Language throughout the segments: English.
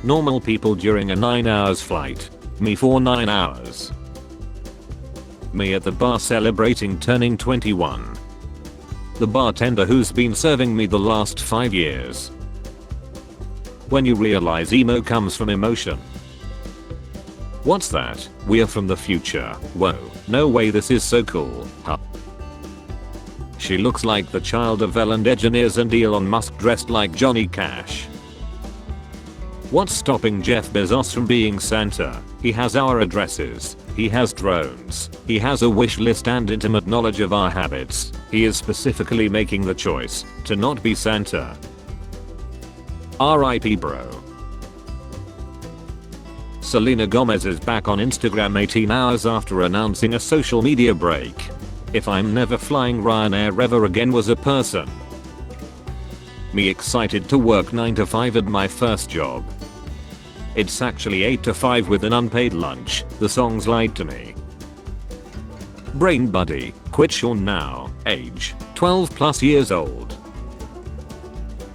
Normal people during a 9 hours flight. Me for 9 hours. Me at the bar celebrating turning 21. The bartender who's been serving me the last 5 years. When you realize emo comes from emotion. What's that? We're from the future. Whoa, no way, this is so cool. Huh. She looks like the child of Ellen DeGeneres and Elon Musk dressed like Johnny Cash. What's stopping Jeff Bezos from being Santa? He has our addresses. He has drones. He has a wish list and intimate knowledge of our habits. He is specifically making the choice to not be Santa. R.I.P. bro. Selena Gomez is back on Instagram 18 hours after announcing a social media break. If I'm never flying Ryanair ever again was a person. Me excited to work 9 to 5 at my first job. It's actually 8 to 5 with an unpaid lunch. The songs lied to me. Brain buddy, quit Sean now, age 12 plus years old.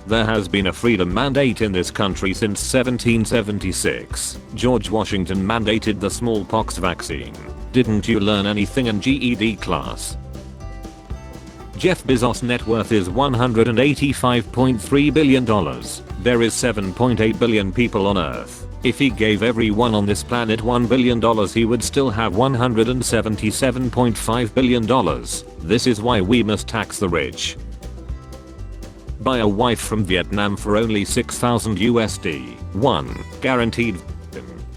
There has been a freedom mandate in this country since 1776. George Washington mandated the smallpox vaccine. Didn't you learn anything in GED class? Jeff Bezos' net worth is $185.3 billion. There is 7.8 billion people on Earth. If he gave everyone on this planet $1 billion, he would still have $177.5 billion. This is why we must tax the rich. Buy a wife from Vietnam for only $6,000 USD. 1. Guaranteed.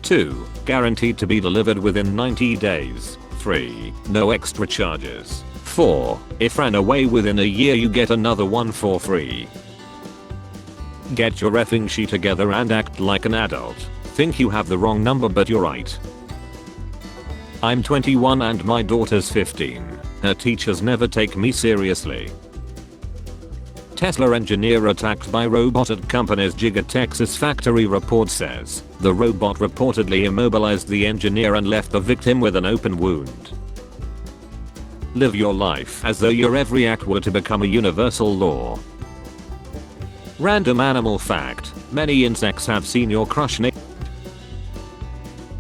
2. Guaranteed to be delivered within 90 days. 3. No extra charges. 4. If ran away within a year you get another one for free. Get your effing shit together and act like an adult. Think you have the wrong number but you're right. I'm 21 and my daughter's 15. Her teachers never take me seriously. Tesla engineer attacked by robot at company's Giga Texas factory, report says. The robot reportedly immobilized the engineer and left the victim with an open wound. Live your life as though your every act were to become a universal law. Random animal fact. Many insects have seen your crush naked.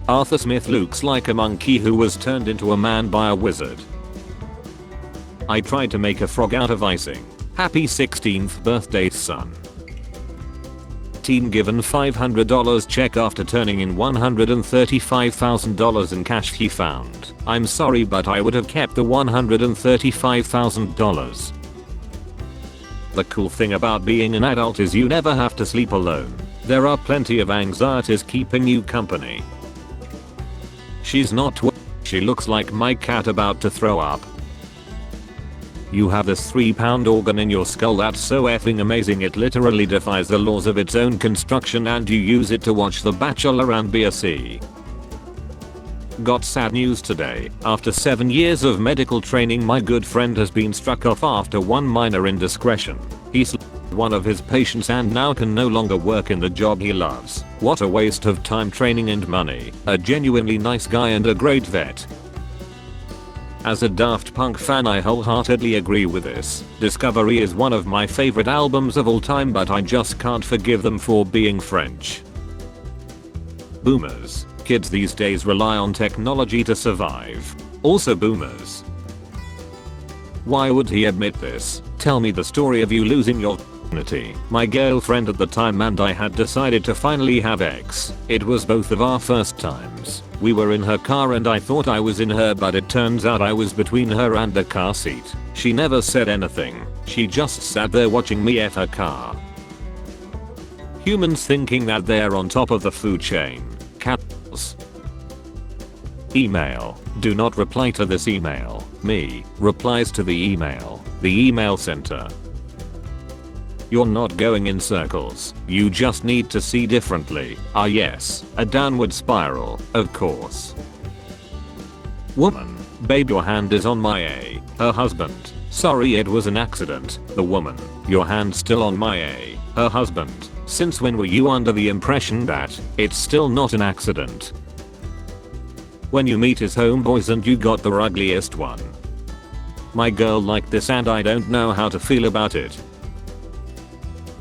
Arthur Smith looks like a monkey who was turned into a man by a wizard. I tried to make a frog out of icing. Happy 16th birthday, son. Teen given $500 check after turning in $135,000 in cash he found. I'm sorry but I would have kept the $135,000. The cool thing about being an adult is you never have to sleep alone. There are plenty of anxieties keeping you company. She's not she looks like my cat about to throw up. You have this 3-pound organ in your skull that's so effing amazing it literally defies the laws of its own construction and you use it to watch The Bachelor and BSC. Got sad news today. After 7 years of medical training my good friend has been struck off after one minor indiscretion. He slapped one of his patients and now can no longer work in the job he loves. What a waste of time, training and money. A genuinely nice guy and a great vet. As a Daft Punk fan I wholeheartedly agree with this. Discovery is one of my favorite albums of all time but I just can't forgive them for being French. Boomers. Kids these days rely on technology to survive. Also boomers. Why would he admit this? Tell me the story of you losing your virginity. My girlfriend at the time and I had decided to finally have sex. It was both of our first times. We were in her car and I thought I was in her but it turns out I was between her and the car seat. She never said anything. She just sat there watching me F her car. Humans thinking that they're on top of the food chain. Cats. Email. Do not reply to this email. Me. Replies to the email. The email center. You're not going in circles. You just need to see differently. Ah yes, a downward spiral, of course. Woman. Babe your hand is on my A. Her husband. Sorry it was an accident. The woman. Your hand's still on my A. Her husband. Since when were you under the impression that it's still not an accident? When you meet his homeboys and you got the ugliest one. My girl liked this and I don't know how to feel about it.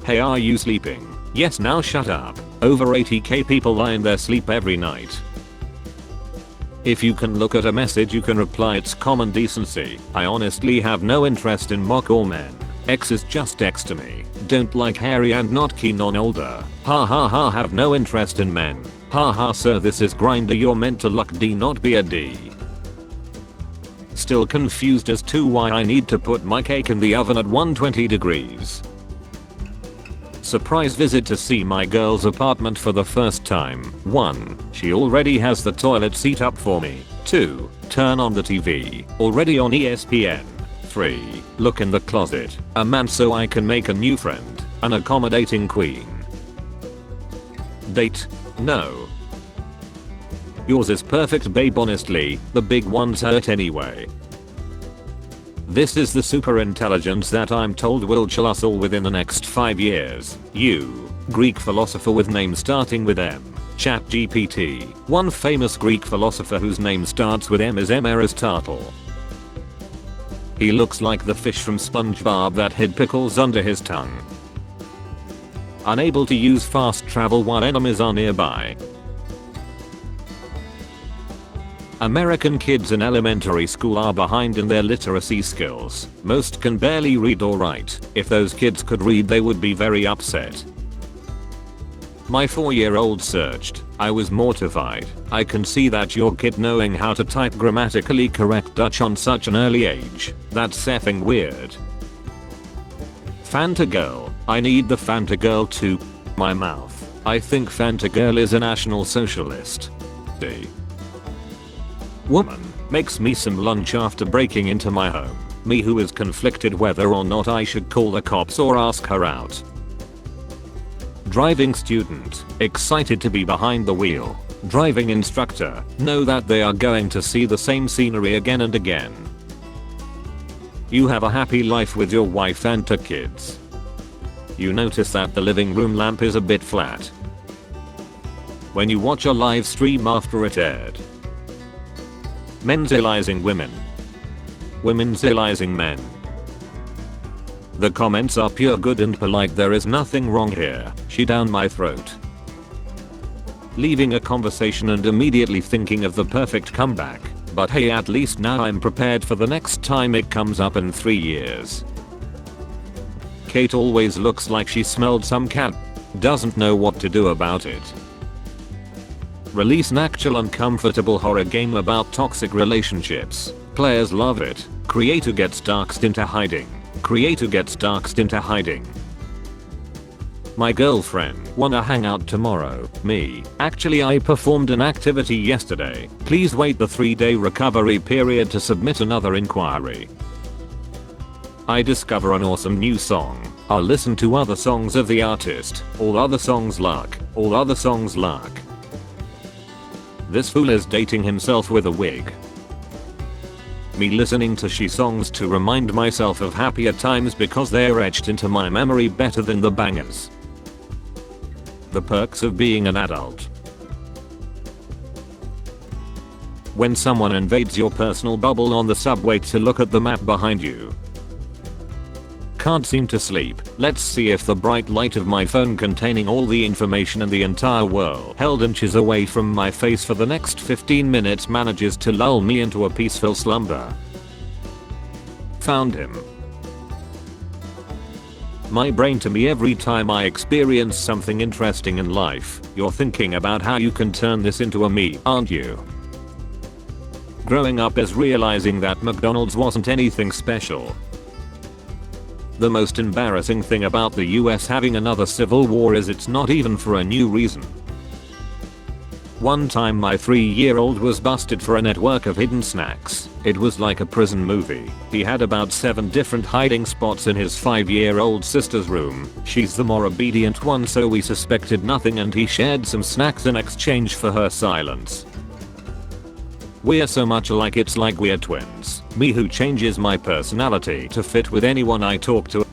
Hey, are you sleeping? Yes, now shut up. Over 80k people lie in their sleep every night. If you can look at a message you can reply, it's common decency. I honestly have no interest in mock or men. X is just X to me. Don't like hairy and not keen on older. Ha ha ha, have no interest in men. Ha ha, sir, this is Grindr, you're meant to luck D, not be a D. Still confused as to why I need to put my cake in the oven at 120 degrees. Surprise visit to see my girl's apartment for the first time. 1. She already has the toilet seat up for me. 2. Turn on the TV. Already on ESPN. 3. Look in the closet. A man so I can make a new friend. An accommodating queen. Date? No. Yours is perfect, babe, honestly. The big ones hurt anyway. This is the super intelligence that I'm told will chill us all within the next 5 years. You. Greek philosopher with name starting with M. ChatGPT. One famous Greek philosopher whose name starts with M is M. Aristotle. He looks like the fish from SpongeBob that hid pickles under his tongue. Unable to use fast travel while enemies are nearby. American kids in elementary school are behind in their literacy skills. Most can barely read or write. If those kids could read, they would be very upset. My 4-year-old searched. I was mortified. I can see that your kid knowing how to type grammatically correct Dutch on such an early age. That's effing weird. Fanta Girl. I need the Fanta Girl to my mouth. I think Fanta Girl is a national socialist. D. Woman makes me some lunch after breaking into my home. Me who is conflicted whether or not I should call the cops or ask her out. Driving student, excited to be behind the wheel. Driving instructor, know that they are going to see the same scenery again and again. You have a happy life with your wife and 2 kids. You notice that the living room lamp is a bit flat when you watch a live stream after it aired. Men'sizing women. Women'sizing men. The comments are pure good and polite, there is nothing wrong here. She down my throat. Leaving a conversation and immediately thinking of the perfect comeback. But hey, at least now I'm prepared for the next time it comes up in 3 years. Kate always looks like she smelled some cat. Doesn't know what to do about it. Release an actual uncomfortable horror game about toxic relationships. Players love it. Creator gets doxxed into hiding. Creator gets doxxed into hiding. My girlfriend wanna hang out tomorrow. Me. Actually, I performed an activity yesterday. Please wait the 3-day recovery period to submit another inquiry. I discover an awesome new song. I'll listen to other songs of the artist. All other songs luck. All other songs luck. This fool is dating himself with a wig. Me listening to she songs to remind myself of happier times because they're etched into my memory better than the bangers. The perks of being an adult. When someone invades your personal bubble on the subway to look at the map behind you. Can't seem to sleep. Let's see if the bright light of my phone containing all the information in the entire world held inches away from my face for the next 15 minutes manages to lull me into a peaceful slumber. Found him. My brain to me every time I experience something interesting in life. You're thinking about how you can turn this into a me, aren't you? Growing up is realizing that McDonald's wasn't anything special. The most embarrassing thing about the US having another civil war is it's not even for a new reason. One time my 3-year-old was busted for a network of hidden snacks. It was like a prison movie. He had about 7 different hiding spots in his 5-year-old sister's room. She's the more obedient one, so we suspected nothing, and he shared some snacks in exchange for her silence. We're so much alike it's like we're twins. Me who changes my personality to fit with anyone I talk to.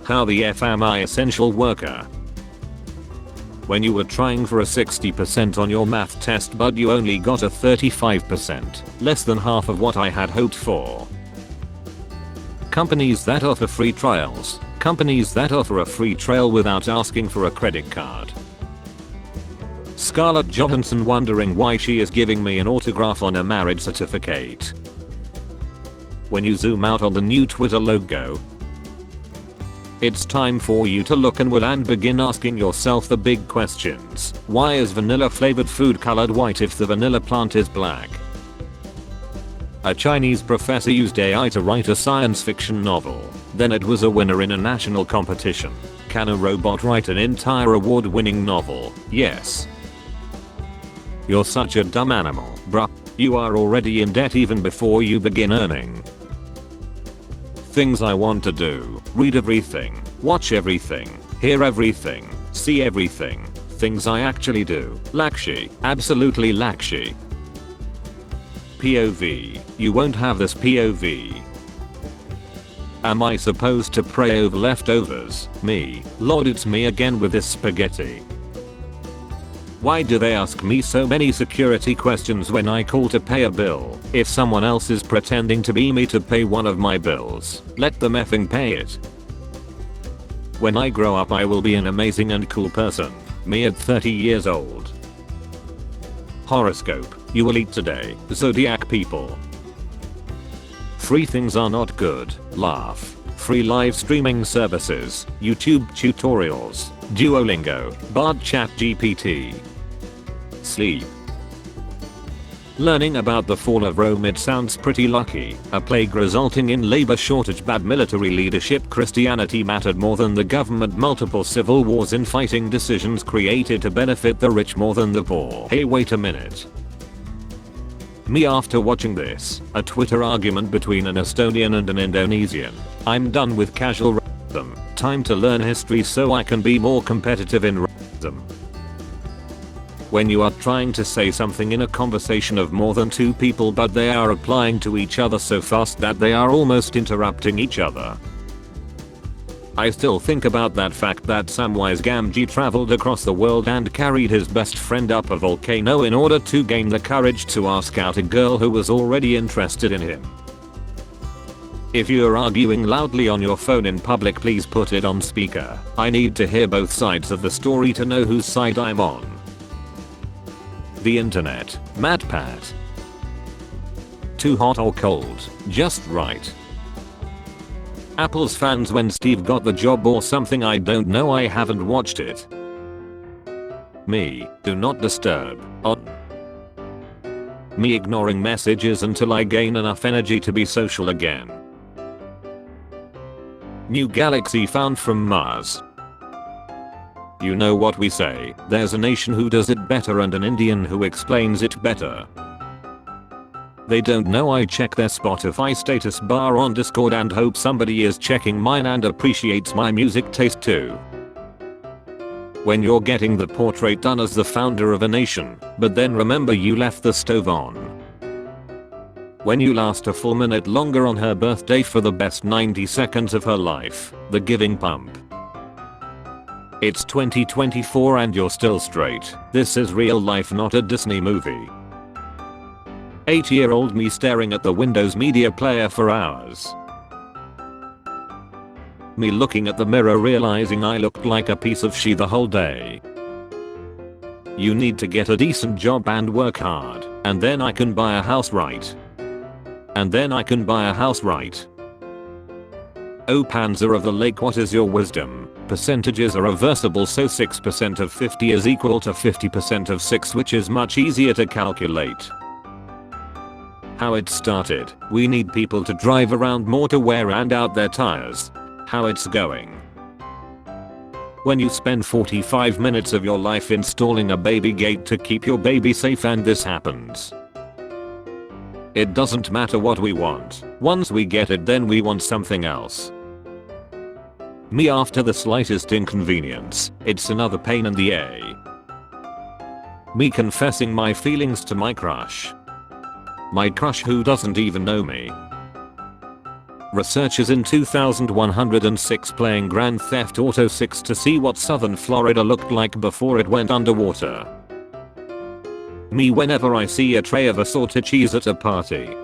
How the F am I essential worker? When you were trying for a 60% on your math test but you only got a 35%, less than half of what I had hoped for. Companies that offer free trials. Companies that offer a free trial without asking for a credit card. Scarlett Johansson wondering why she is giving me an autograph on a marriage certificate. When you zoom out on the new Twitter logo, it's time for you to look inward and begin asking yourself the big questions. Why is vanilla flavored food colored white if the vanilla plant is black? A Chinese professor used AI to write a science fiction novel. Then it was a winner in a national competition. Can a robot write an entire award-winning novel? Yes. You're such a dumb animal, bruh. You are already in debt even before you begin earning. Things I want to do: read everything, watch everything, hear everything, see everything. Things I actually do: Lakshi, absolutely Lakshi. POV: you won't have this POV. Am I supposed to pray over leftovers? Me, Lord, it's me again with this spaghetti. Why do they ask me so many security questions when I call to pay a bill? If someone else is pretending to be me to pay one of my bills, let them effing pay it. When I grow up I will be an amazing and cool person. Me at 30 years old. Horoscope: you will eat today. Zodiac people. Free things are not good. Laugh. Free live streaming services, YouTube tutorials, Duolingo, Bard ChatGPT. Sleep. Learning about the fall of Rome, it sounds pretty lucky. A plague resulting in labor shortage, bad military leadership, Christianity mattered more than the government, multiple civil wars, infighting decisions created to benefit the rich more than the poor. Hey, wait a minute. Me after watching this, a Twitter argument between an Estonian and an Indonesian. I'm done with casual racism. Time to learn history so I can be more competitive in racism. When you are trying to say something in a conversation of more than two people but they are replying to each other so fast that they are almost interrupting each other. I still think about that fact that Samwise Gamgee traveled across the world and carried his best friend up a volcano in order to gain the courage to ask out a girl who was already interested in him. If you're arguing loudly on your phone in public, please put it on speaker. I need to hear both sides of the story to know whose side I'm on. The internet. MatPat. Too hot or cold, just right. Apple's fans when Steve got the job or something, I don't know, I haven't watched it. Me, do not disturb, on. Me ignoring messages until I gain enough energy to be social again. New galaxy found from Mars. You know what we say, there's a nation who does it better and an Indian who explains it better. They don't know I check their Spotify status bar on Discord and hope somebody is checking mine and appreciates my music taste too. When you're getting the portrait done as the founder of a nation, but then remember you left the stove on. When you last a full minute longer on her birthday for the best 90 seconds of her life, the giving pump. It's 2024 and you're still straight. This is real life, not a Disney movie. 8-year-old me staring at the Windows Media Player for hours. Me looking at the mirror realizing I looked like a piece of shit the whole day. You need to get a decent job and work hard, and then I can buy a house, right? And then I can buy a house, right? Oh Panzer of the Lake, what is your wisdom? Percentages are reversible, so 6% of 50 is equal to 50% of 6, which is much easier to calculate. How it started: we need people to drive around more to wear and out their tires. How it's going: when you spend 45 minutes of your life installing a baby gate to keep your baby safe and this happens. It doesn't matter what we want. Once we get it, then we want something else. Me after the slightest inconvenience, it's another pain in the A. Me confessing my feelings to my crush. My crush who doesn't even know me. Researchers in 2106 playing Grand Theft Auto 6 to see what southern Florida looked like before it went underwater. Me whenever I see a tray of assorted cheese at a party.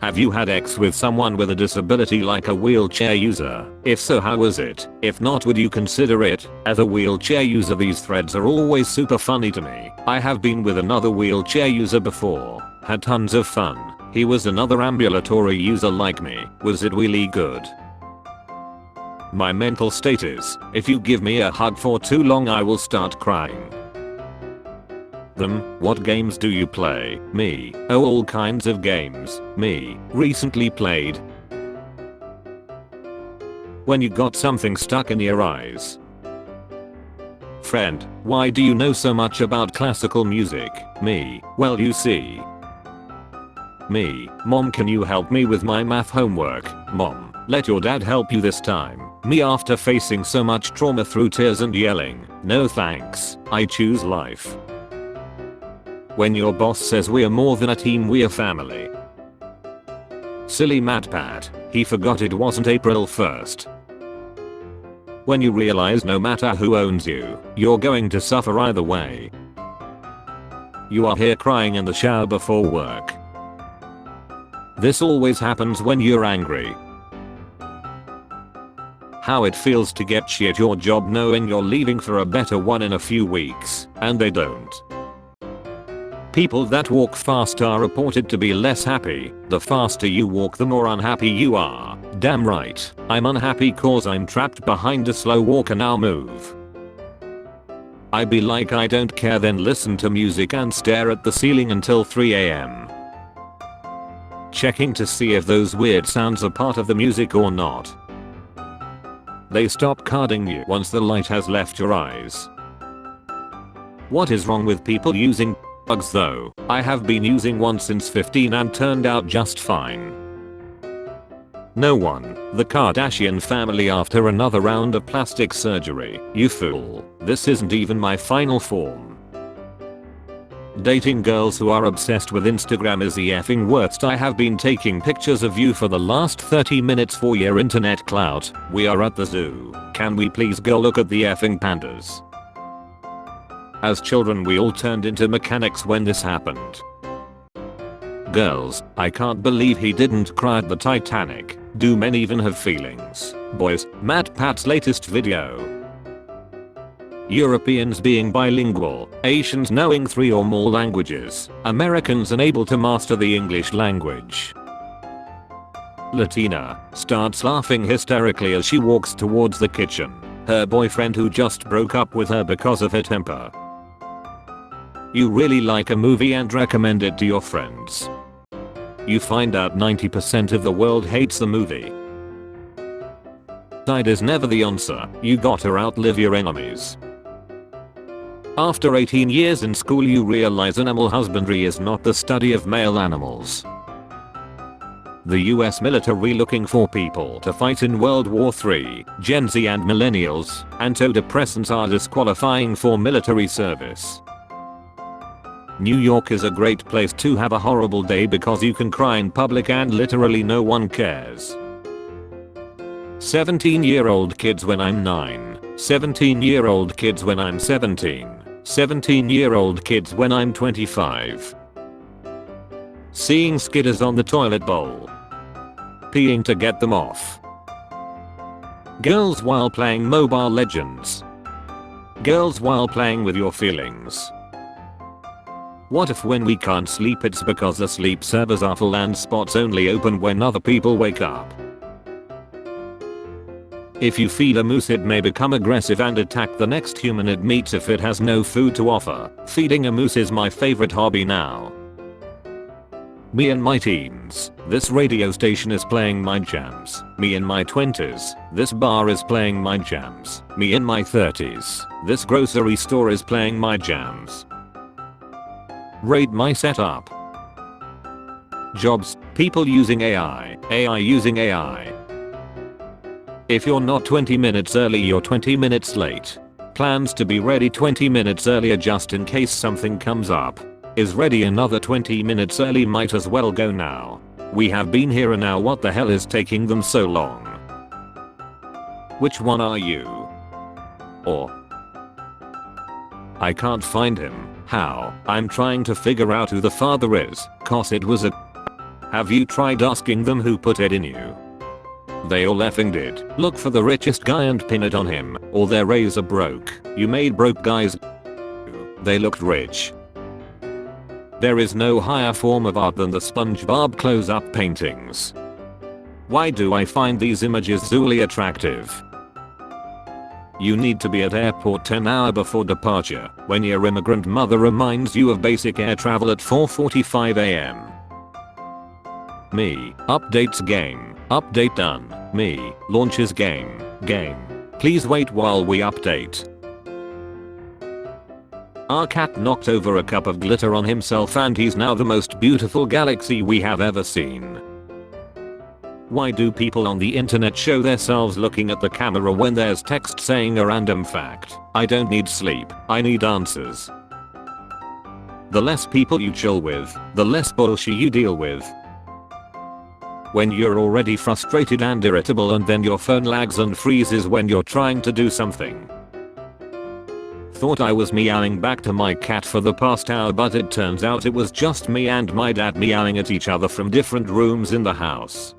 Have you had sex with someone with a disability like a wheelchair user? If so, how was it? If not, would you consider it? As a wheelchair user, these threads are always super funny to me. I have been with another wheelchair user before. Had tons of fun. He was another ambulatory user like me. Was it really good? My mental state is, if you give me a hug for too long I will start crying. Them, what games do you play? Me, oh all kinds of games. Me, recently played. When you got something stuck in your eyes. Friend, why do you know so much about classical music? Me, well you see. Me, mom can you help me with my math homework? Mom, let your dad help you this time. Me after facing so much trauma through tears and yelling, no thanks, I choose life. When your boss says we're more than a team, we're family. Silly MatPat, he forgot it wasn't April 1st. When you realize no matter who owns you, you're going to suffer either way. You are here crying in the shower before work. This always happens when you're angry. How it feels to get shit your job knowing you're leaving for a better one in a few weeks, and they don't. People that walk fast are reported to be less happy. The faster you walk the more unhappy you are. Damn right, I'm unhappy cause I'm trapped behind a slow walker, now move. I be like I don't care, then listen to music and stare at the ceiling until 3 AM. Checking to see if those weird sounds are part of the music or not. They stop carding you once the light has left your eyes. What is wrong with people using bugs though? I have been using one since 15 and turned out just fine. No one, the Kardashian family after another round of plastic surgery. You fool, this isn't even my final form. Dating girls who are obsessed with Instagram is the effing worst. I have been taking pictures of you for the last 30 minutes for your internet clout. We are at the zoo. Can we please go look at the effing pandas? As children we all turned into mechanics when this happened. Girls, I can't believe he didn't cry at the Titanic. Do men even have feelings? Boys, MatPat's latest video. Europeans being bilingual, Asians knowing 3 or more languages, Americans unable to master the English language. Latina starts laughing hysterically as she walks towards the kitchen. Her boyfriend who just broke up with her because of her temper. You really like a movie and recommend it to your friends. You find out 90% of the world hates the movie. Suicide is never the answer, you gotta outlive your enemies. After 18 years in school you realize animal husbandry is not the study of male animals. The US military looking for people to fight in World War III, Gen Z and millennials, antidepressants are disqualifying for military service. New York is a great place to have a horrible day because you can cry in public and literally no one cares. 17-year-old kids when I'm 9, 17-year-old kids when I'm 17, 17-year-old kids when I'm 25. Seeing skidders on the toilet bowl. Peeing to get them off. Girls while playing Mobile Legends. Girls while playing with your feelings. What if when we can't sleep it's because the sleep servers are full and spots only open when other people wake up? If you feed a moose it may become aggressive and attack the next human it meets if it has no food to offer. Feeding a moose is my favorite hobby now. Me in my teens, this radio station is playing my jams. Me in my 20s, this bar is playing my jams. Me in my 30s, this grocery store is playing my jams. Rate my setup. Jobs, people using AI, AI using AI. If you're not 20 minutes early you're 20 minutes late. Plans to be ready 20 minutes earlier just in case something comes up. Is ready another 20 minutes early, might as well go now. We have been here and now, what the hell is taking them so long? Which one are you? Or I can't find him. How? I'm trying to figure out who the father is, cause it was a Have you tried asking them who put it in you? They all effing did. Look for the richest guy and pin it on him, or their razor broke. You made broke guys. They looked rich. There is no higher form of art than the SpongeBob close-up paintings. Why do I find these images zoolly attractive? You need to be at airport 10 hours before departure when your immigrant mother reminds you of basic air travel at 4:45 am. Me. Updates game. Update done. Me. Launches game. Game. Please wait while we update. Our cat knocked over a cup of glitter on himself and he's now the most beautiful galaxy we have ever seen. Why do people on the internet show themselves looking at the camera when there's text saying a random fact? I don't need sleep, I need answers. The less people you chill with, the less bullshit you deal with. When you're already frustrated and irritable and then your phone lags and freezes when you're trying to do something. Thought I was meowing back to my cat for the past hour, but it turns out it was just me and my dad meowing at each other from different rooms in the house.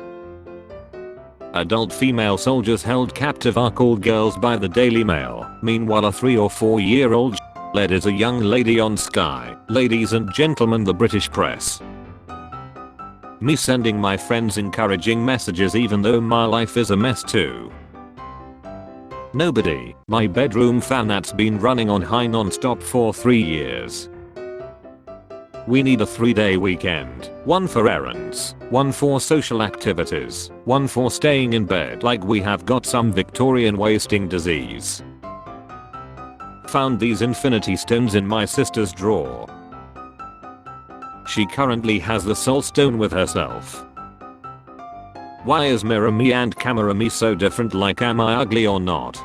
Adult female soldiers held captive are called girls by the Daily Mail. Meanwhile a 3 or 4-year-old led is a young lady on Sky. Ladies and gentlemen, the British press. Me sending my friends encouraging messages even though my life is a mess too. Nobody. My bedroom fan that's been running on high non-stop for 3 years. We need a 3-day weekend. One for errands, one for social activities, one for staying in bed like we have got some Victorian wasting disease. Found these infinity stones in my sister's drawer. She currently has the soul stone with herself. Why is mirror me and camera me so different? Like, am I ugly or not?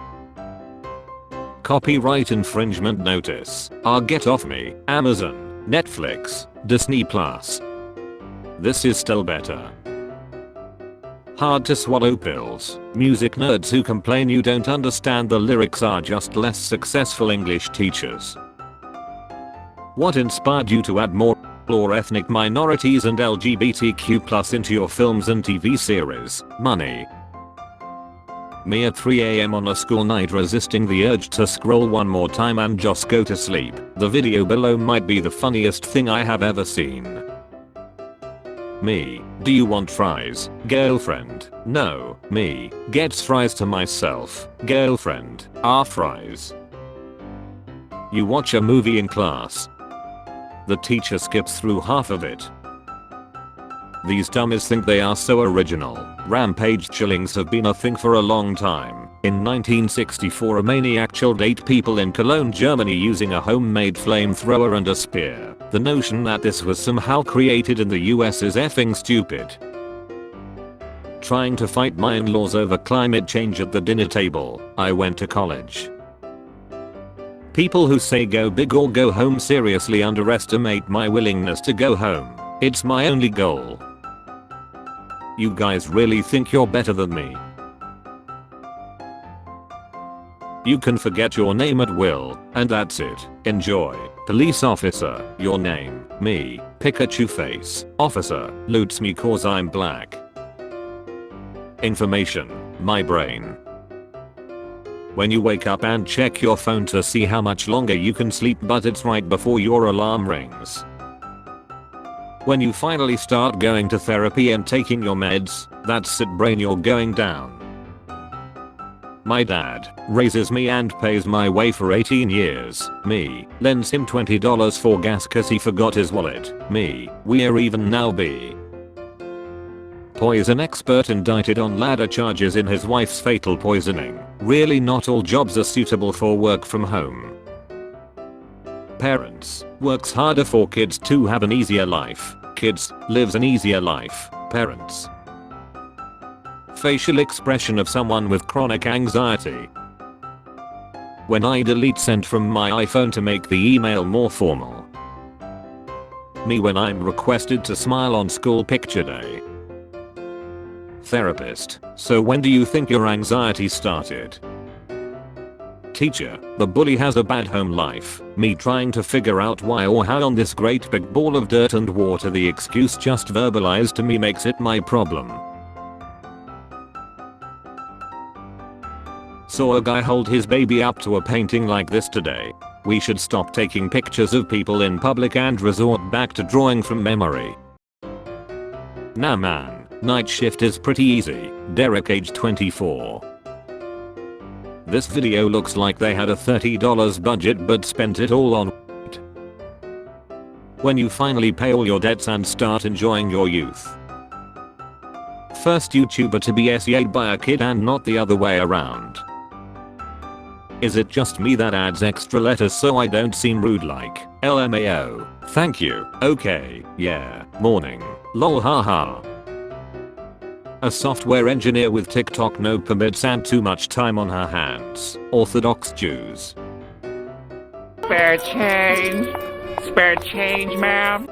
Copyright infringement notice. Get off me. Amazon, Netflix, Disney Plus. This is still better. Hard to swallow pills. Music nerds who complain you don't understand the lyrics are just less successful English teachers. What inspired you to add more or ethnic minorities and LGBTQ+ into your films and TV series? Money. Me at 3 am on a school night resisting the urge to scroll one more time and just go to sleep. The video below might be the funniest thing I have ever seen. Me. Do you want fries? Girlfriend. No. Me. Gets fries to myself. Girlfriend. Fries. You watch a movie in class. The teacher skips through half of it. These dummies think they are so original. Rampage killings have been a thing for a long time. In 1964 a maniac killed 8 people in Cologne, Germany using a homemade flamethrower and a spear. The notion that this was somehow created in the US is effing stupid. Trying to fight my in-laws over climate change at the dinner table. I went to college. People who say go big or go home seriously underestimate my willingness to go home. It's my only goal. You guys really think you're better than me? You can forget your name at will, and that's it. Enjoy. Police officer, your name. Me. Pikachu face. Officer, loots me cause I'm black. Information. My brain. When you wake up and check your phone to see how much longer you can sleep, but it's right before your alarm rings. When you finally start going to therapy and taking your meds, that's it brain, you're going down. My dad raises me and pays my way for 18 years. Me. Lends him $20 for gas cause he forgot his wallet. Me. We're even now. B. Poison expert indicted on ladder charges in his wife's fatal poisoning. Really, not all jobs are suitable for work from home. Parents. Works harder for kids to have an easier life. Kids lives an easier life. Parents. Facial expression of someone with chronic anxiety. When I delete sent from my iPhone to make the email more formal. Me when I'm requested to smile on school picture day. Therapist. So when do you think your anxiety started? teacher, the bully has a bad home life, me trying to figure out why or how on this great big ball of dirt and water the excuse just verbalized to me makes it my problem. Saw a guy hold his baby up to a painting like this today. We should stop taking pictures of people in public and resort back to drawing from memory. Nah man, night shift is pretty easy. Derek age 24. This video looks like they had a $30 budget but spent it all on weed. When you finally pay all your debts and start enjoying your youth. First YouTuber to be SEA'd by a kid and not the other way around. Is it just me that adds extra letters so I don't seem rude like LMAO? Thank you. Okay, yeah. Morning. Lol haha. A software engineer with TikTok no permits and too much time on her hands. Orthodox Jews. Spare change. Spare change, ma'am.